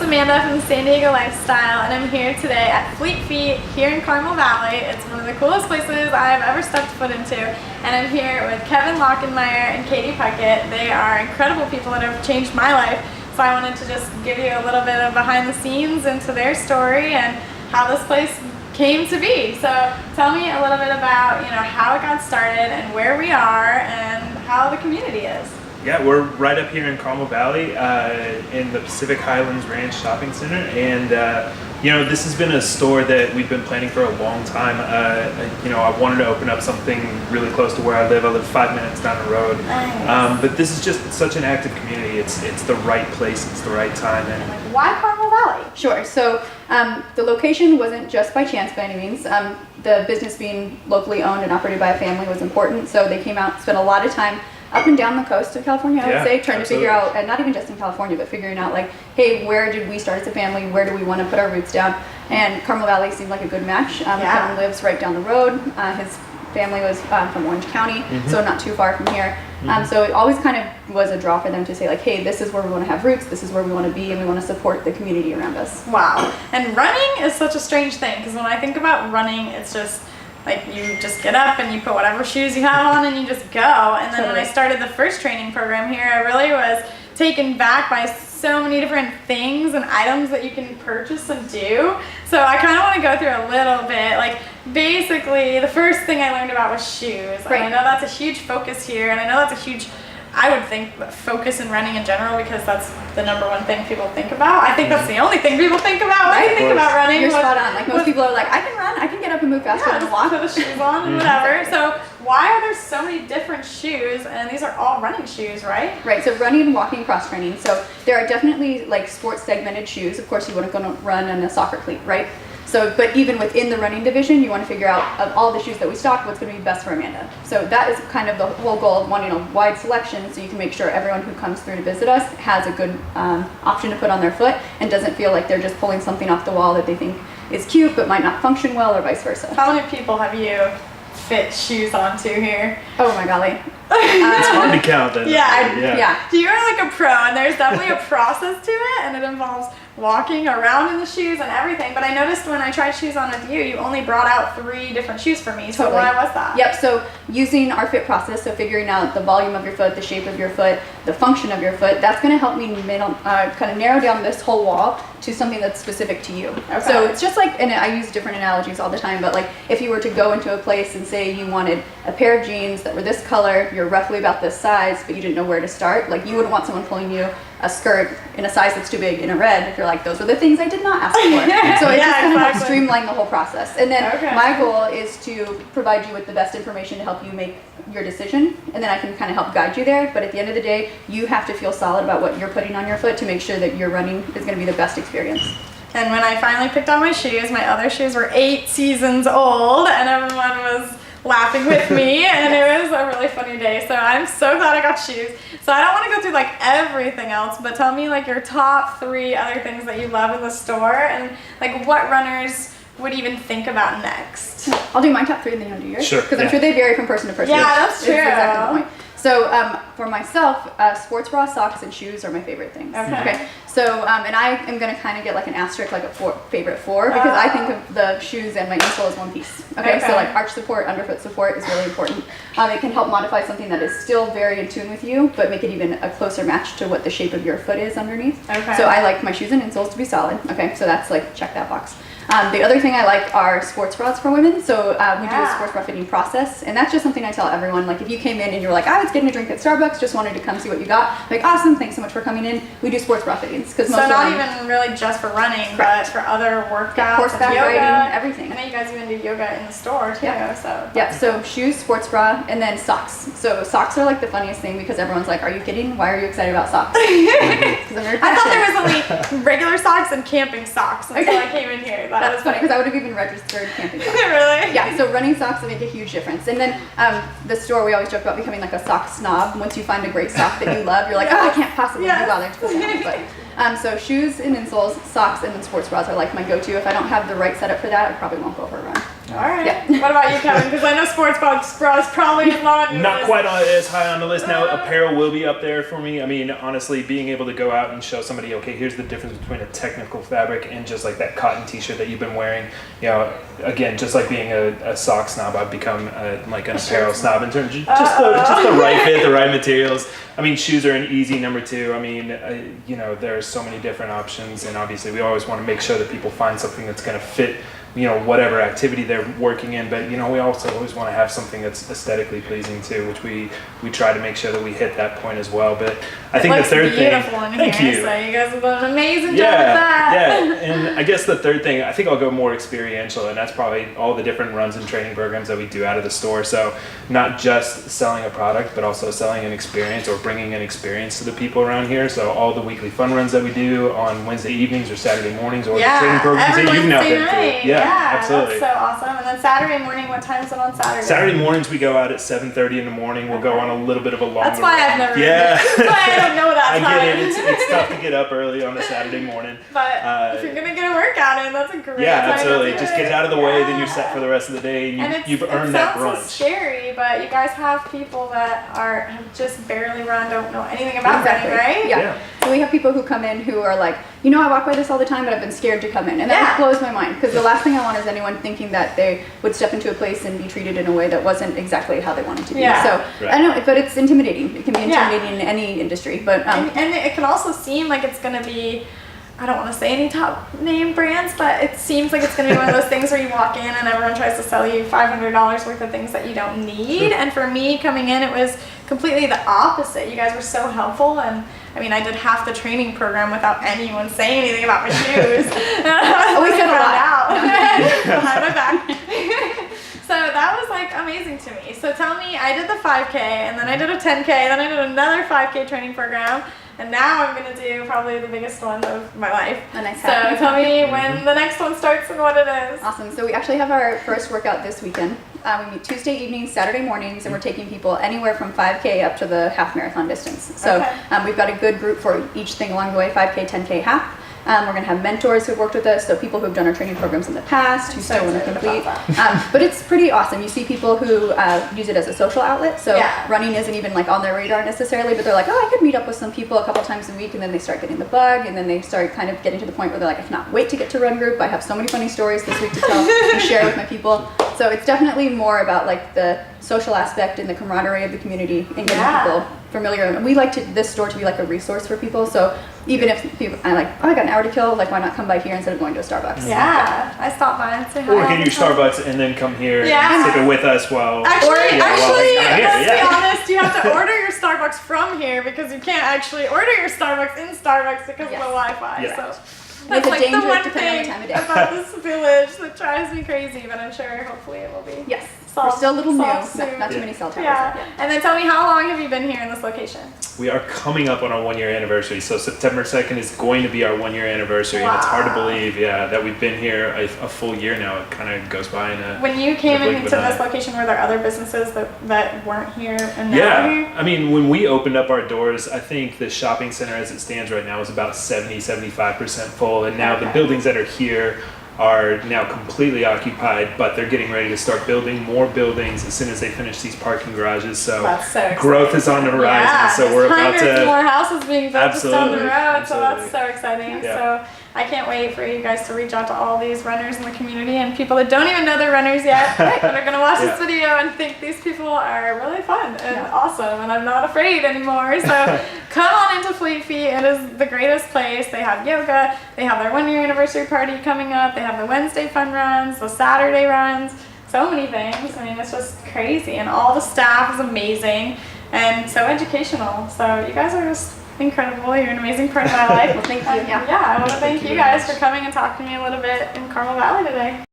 Amanda from San Diego Lifestyle, and I'm here today at Fleet Feet here in Carmel Valley. It's one of the coolest places I've ever stepped foot into, and I'm here with Kevin Lachenmyer and Katy Puckett. They are incredible people that have changed my life, so I wanted to just give you a little bit of behind the scenes into their story and how this place came to be. So tell me a little bit about how it got started and where we are and how the community is. Yeah, we're right up here in Carmel Valley in the Pacific Highlands Ranch Shopping Center, and this has been a store that we've been planning for a long time. I wanted to open up something really close to where I live. I live 5 minutes down the road. Nice. But this is just such an active community. It's the right place, it's the right time. And why Carmel Valley? Sure. So the location wasn't just by chance by any means. The business being locally owned and operated by a family was important, so they came out, spent a lot of time up and down the coast of California, I would say, trying to figure out, and not even just in California, but figuring out like, hey, where did we start as a family? Where do we want to put our roots down? And Carmel Valley seemed like a good match. Kevin lives right down the road. His family was from Orange County, so not too far from here. So it always kind of was a draw for them to say like, hey, this is where we want to have roots, this is where we want to be, and we want to support the community around us. Wow. And running is such a strange thing, because when I think about running, it's just like you just get up and you put whatever shoes you have on and you just go. And then when I started the first training program here, I really was taken back by so many different things and items that you can purchase and do. So I kind of want to go through a little bit. Like basically the first thing I learned about was shoes. Right. And I know that's a huge focus here, and I know that's a huge, I would think, focus in running in general, because that's the number one thing people think about. I think that's the only thing people think about when they think about running. You're spot on. Like most people are like, I can run, I can get up and move faster than walk. Put the shoes on and whatever. So why are there so many different shoes? And these are all running shoes, right? Right. So running and walking, cross training. So there are definitely like sports segmented shoes. Of course, you wouldn't go to run in a soccer cleat, right? So, but even within the running division, you want to figure out of all the shoes that we stock, what's going to be best for Amanda. So that is kind of the whole goal of wanting a wide selection, so you can make sure everyone who comes through to visit us has a good option to put on their foot and doesn't feel like they're just pulling something off the wall that they think is cute but might not function well, or vice versa. How many people have you fit shoes onto here? Oh my golly. It's hard to count that. Yeah. You are like a pro, and there's definitely a process to it, and it involves walking around in the shoes and everything. But I noticed when I tried shoes on with you, you only brought out 3 different shoes for me. So why was that? Yep. So using our fit process, so figuring out the volume of your foot, the shape of your foot, the function of your foot, that's going to help me kind of narrow down this whole wall to something that's specific to you. Okay. So it's just like, and I use different analogies all the time, but like if you were to go into a place and say you wanted a pair of jeans that were this color, you're roughly about this size, but you didn't know where to start, like you wouldn't want someone pulling you a skirt in a size that's too big in a red if you're like, those are the things I did not ask for. So it just kind of helps streamline the whole process. And then my goal is to provide you with the best information to help you make your decision, and then I can kind of help guide you there. But at the end of the day, you have to feel solid about what you're putting on your foot to make sure that your running is going to be the best experience. And when I finally picked out my shoes, my other shoes were 8 seasons old, and everyone was laughing with me, and it was a really funny day. So I'm so glad I got shoes. So I don't want to go through like everything else, but tell me like your top 3 other things that you love in the store, and like what runners would even think about next. I'll do my top 3 and then you'll do yours. Sure. Because I'm sure they vary from person to person. Yeah, that's true. Exactly the point. So for myself, sports bra, socks, and shoes are my favorite things. Okay. So and I am going to kind of get like an asterisk, like a favorite 4, because I think of the shoes and my insole as one piece. Okay. So like arch support, underfoot support is really important. It can help modify something that is still very in tune with you, but make it even a closer match to what the shape of your foot is underneath. Okay. So I like my shoes and insoles to be solid. Okay. So that's like, check that box. The other thing I like are sports bras for women. So we do a sports bra fitting process, and that's just something I tell everyone. Like if you came in and you were like, I was getting a drink at Starbucks, just wanted to come see what you got. Like, awesome, thanks so much for coming in. We do sports bra fittings. So not even really just for running, but for other workouts, horseback riding, everything. I know you guys even do yoga in the store too. So shoes, sports bra, and then socks. So socks are like the funniest thing, because everyone's like, are you kidding? Why are you excited about socks? I thought there was only regular socks and camping socks until I came in here. That's funny, because I would have even registered camping socks. Really? Yeah, so running socks make a huge difference. And then the store, we always joke about becoming like a sock snob. Once you find a great sock that you love, you're like, oh, I can't possibly be bothered to put that on. But so shoes and insoles, socks, and then sports bras are like my go-to. If I don't have the right setup for that, I probably won't go for a run. All right. Yeah. What about you, Kevin? Because I know sports bras probably is not on your Not list. quite as high on the list. Now, apparel will be up there for me. I mean, honestly, being able to go out and show somebody, okay, here's the difference between a technical fabric and just like that cotton t-shirt that you've been wearing. You know, again, just like being a sock snob, I've become like an apparel snob in terms of just the right fit, the right materials. I mean, shoes are an easy number 2. I mean, you know, there are so many different options, and obviously we always want to make sure that people find something that's going to fit, you know, whatever activity they're working in. But, you know, we also always want to have something that's aesthetically pleasing too, which we try to make sure that we hit that point as well. But I think the third thing, thank you. So you guys have done an amazing job with that. Yeah, and I guess the third thing, I think I'll go more experiential, and that's probably all the different runs and training programs that we do out of the store. So not just selling a product, but also selling an experience or bringing an experience to the people around here. So all the weekly fun runs that we do on Wednesday evenings or Saturday mornings, or the training programs that you've now been through. Yeah, absolutely. That's so awesome. And then Saturday morning, what time is it on Saturday? Saturday mornings we go out at 7:30 in the morning. We'll go on a little bit of a longer. That's why I've never. Yeah. That's why I don't know that I time. get it. It's tough to get up early on a Saturday morning. But if you're gonna get a workout in, that's a great yeah, time absolutely. to do Just it. get it out of the way, then you're set for the rest of the day, and you've earned that brunch. It sounds so scary, but you guys have people that have just barely run, don't know anything about running, right? Yeah. So we have people who come in who are like, you know, I walk by this all the time, but I've been scared to come in. And that blows my mind, because the last thing I want is anyone thinking that they would step into a place and be treated in a way that wasn't exactly how they wanted to be. Yeah. So I know, but it's intimidating. It can be intimidating in any industry. But and it can also seem like it's going to be, I don't want to say any top name brands, but it seems like it's going to be one of those things where you walk in and everyone tries to sell you $500 worth of things that you don't need. And for me coming in, it was completely the opposite. You guys were so helpful, and I mean, I did half the training program without anyone saying anything about my shoes. We said a lot. Out behind my back. So that was like amazing to me. So tell me, I did the 5K, and then I did a 10K, then I did another 5K training program. And now I'm going to do probably the biggest one of my life. A nice so tell me when the next one starts and what it is. Awesome. So we actually have our first workout this weekend. We meet Tuesday evenings, Saturday mornings, and we're taking people anywhere from 5K up to the half marathon distance. So we've got a good group for each thing along the way, 5K, 10K, half. We're going to have mentors who've worked with us, so people who've done our training programs in the past, who still want to complete. But it's pretty awesome. You see people who use it as a social outlet, so running isn't even like on their radar necessarily, but they're like, oh, I could meet up with some people a couple times a week, and then they start getting the bug, and then they start kind of getting to the point where they're like, I cannot wait to get to run group. I have so many funny stories this week to tell and share with my people. So it's definitely more about like the social aspect and the camaraderie of the community and getting people familiar. And we like this store to be like a resource for people. So even if people, I'm like, oh, I got an hour to kill, like why not come by here instead of going to a Starbucks? Yeah, I stopped by and say hi. Or get your Starbucks and then come here and sit it with us while. Actually, let's be yeah. honest, you have to order your Starbucks from here because you can't actually order your Starbucks in Starbucks because of the Wi-Fi. Yeah. So that's It's like the dangerous one depending on thing the time of day. about this village that drives me crazy, but I'm sure hopefully it will be. Yes. We're still a little new, not too many cell towers. Yeah. And then tell me, how long have you been here in this location? We are coming up on our 1 year anniversary. So September 2nd is going to be our 1 year anniversary. And it's hard to believe, that we've been here a full year now. It kind of goes by in a When you came into this location, were there other businesses that weren't here and now are here? I mean, when we opened up our doors, I think the shopping center as it stands right now is about 75% full. And now the buildings that are here are now completely occupied, but they're getting ready to start building more buildings as soon as they finish these parking garages. So growth is on the horizon. So we're about to more houses being built just down the road. Absolutely. So that's so exciting. So I can't wait for you guys to reach out to all these runners in the community and people that don't even know they're runners yet that are going to watch this video and think these people are really fun and awesome and I'm not afraid anymore. So come on into Fleet Feet. It is the greatest place. They have yoga. They have their 1 year anniversary party coming up. They have the Wednesday fun runs, the Saturday runs, so many things. I mean, it's just crazy. And all the staff is amazing and so educational. So you guys are just incredible. You're an amazing part of my life. Well, thank you. I want to thank you guys for coming and talking to me a little bit in Carmel Valley today.